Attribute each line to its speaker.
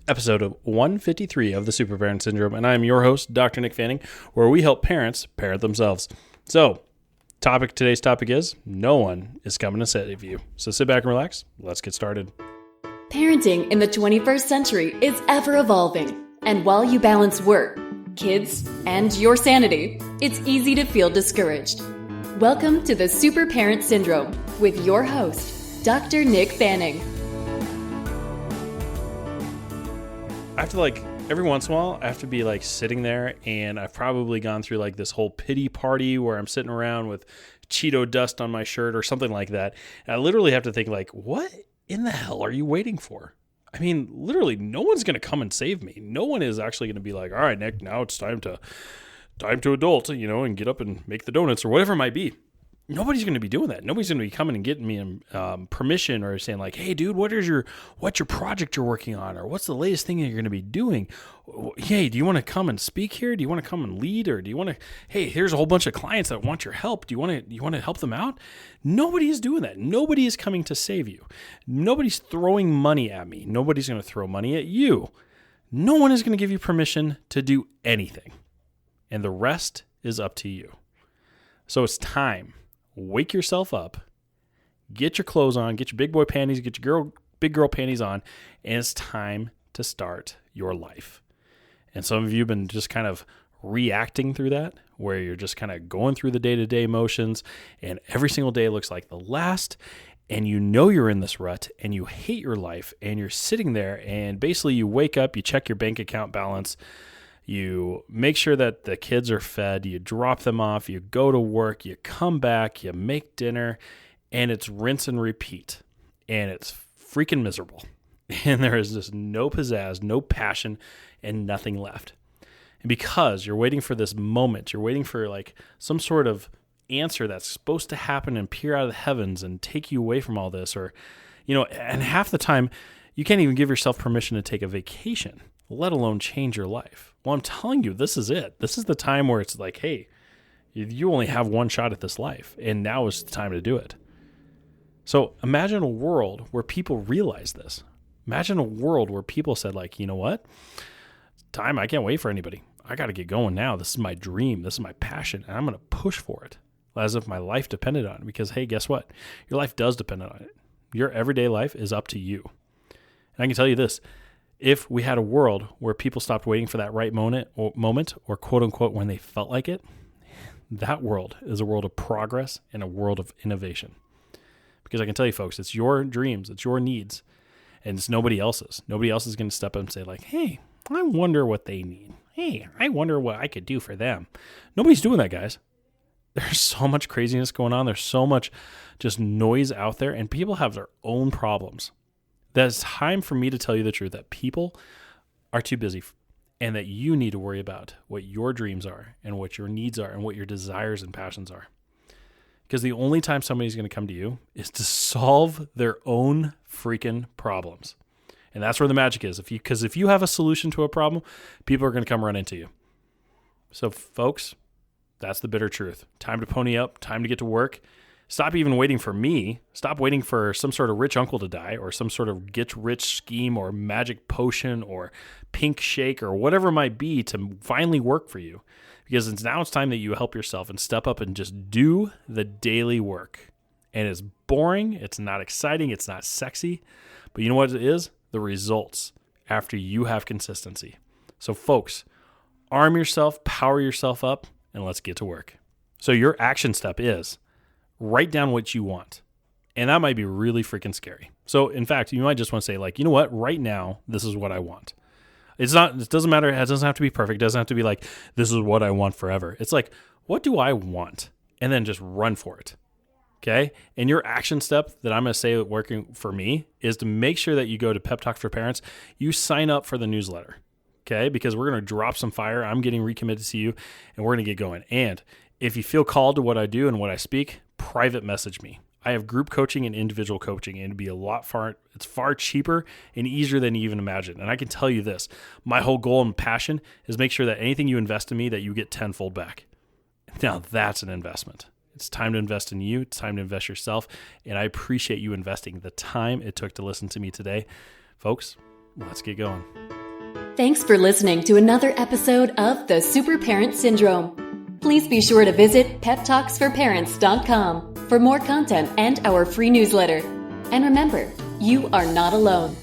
Speaker 1: episode of 153 of the Super Parent Syndrome, and I am your host, Dr. Nick Fanning, where we help parents parent themselves. So, today's topic is, no one is coming to save you. So sit back and relax. Let's get started.
Speaker 2: Parenting in the 21st century is ever evolving, and while you balance work, kids, and your sanity, it's easy to feel discouraged. Welcome to the Super Parent Syndrome with your host, Dr. Nick Fanning.
Speaker 1: I have to every once in a while, I have to be sitting there, and I've probably gone through this whole pity party where I'm sitting around with Cheeto dust on my shirt or something like that. And I literally have to think what in the hell are you waiting for? I mean, literally no one's going to come and save me. No one is actually going to be like, all right, Nick, now it's time to adult, and get up and make the donuts or whatever it might be. Nobody's going to be doing that. Nobody's going to be coming and getting me permission or saying hey, dude, what's your project you're working on? Or what's the latest thing that you're going to be doing? Hey, do you want to come and speak here? Do you want to come and lead? Or do you want to, hey, here's a whole bunch of clients that want your help. Do you want to help them out? Nobody is doing that. Nobody is coming to save you. Nobody's throwing money at me. Nobody's going to throw money at you. No one is going to give you permission to do anything. And the rest is up to you. So it's time. Wake yourself up, get your clothes on, get your big boy panties, get your big girl panties on, and it's time to start your life. And some of you have been just kind of reacting through that, where you're just kind of going through the day-to-day motions, and every single day looks like the last, and you know you're in this rut, and you hate your life, and you're sitting there, and basically you wake up, you check your bank account balance, you make sure that the kids are fed, you drop them off, you go to work, you come back, you make dinner, and it's rinse and repeat. And it's freaking miserable. And there is just no pizzazz, no passion, and nothing left. And because you're waiting for this moment, you're waiting for some sort of answer that's supposed to happen and peer out of the heavens and take you away from all this, or, and half the time you can't even give yourself permission to take a vacation, let alone change your life. Well, I'm telling you, this is it. This is the time where it's hey, you only have one shot at this life, and now is the time to do it. So imagine a world where people realize this. Imagine a world where people said, you know what? Time, I can't wait for anybody. I got to get going now. This is my dream. This is my passion, and I'm going to push for it as if my life depended on it. Because, hey, guess what? Your life does depend on it. Your everyday life is up to you. And I can tell you this. If we had a world where people stopped waiting for that right moment or quote unquote when they felt like it, that world is a world of progress and a world of innovation. Because I can tell you folks, it's your dreams, it's your needs, and it's nobody else's. Nobody else is going to step up and say hey, I wonder what they need. Hey, I wonder what I could do for them. Nobody's doing that, guys. There's so much craziness going on. There's so much just noise out there, and people have their own problems. That's time for me to tell you the truth, that people are too busy and that you need to worry about what your dreams are and what your needs are and what your desires and passions are. Because the only time somebody's going to come to you is to solve their own freaking problems. And that's where the magic is. Because if you have a solution to a problem, people are going to come run into you. So folks, that's the bitter truth. Time to pony up, time to get to work. Stop even waiting for me. Stop waiting for some sort of rich uncle to die or some sort of get-rich scheme or magic potion or pink shake or whatever it might be to finally work for you. Because it's time that you help yourself and step up and just do the daily work. And it's boring. It's not exciting. It's not sexy. But you know what it is? The results after you have consistency. So folks, arm yourself, power yourself up, and let's get to work. So your action step is write down what you want. And that might be really freaking scary. So in fact, you might just want to say you know what? Right now, this is what I want. It doesn't matter. It doesn't have to be perfect. It doesn't have to be this is what I want forever. It's what do I want? And then just run for it. Okay. And your action step that I'm going to say working for me is to make sure that you go to Pep Talk for Parents. You sign up for the newsletter. Okay. Because we're going to drop some fire. I'm getting recommitted to you and we're going to get going. And if you feel called to what I do and what I speak, private message me. I have group coaching and individual coaching, and it'd be it's far cheaper and easier than you even imagine. And I can tell you this, my whole goal and passion is make sure that anything you invest in me, that you get tenfold back. Now that's an investment. It's time to invest in you. It's time to invest yourself. And I appreciate you investing the time it took to listen to me today. Folks, let's get going.
Speaker 2: Thanks for listening to another episode of The Super Parent Syndrome. Please be sure to visit peptalksforparents.com for more content and our free newsletter. And remember, you are not alone.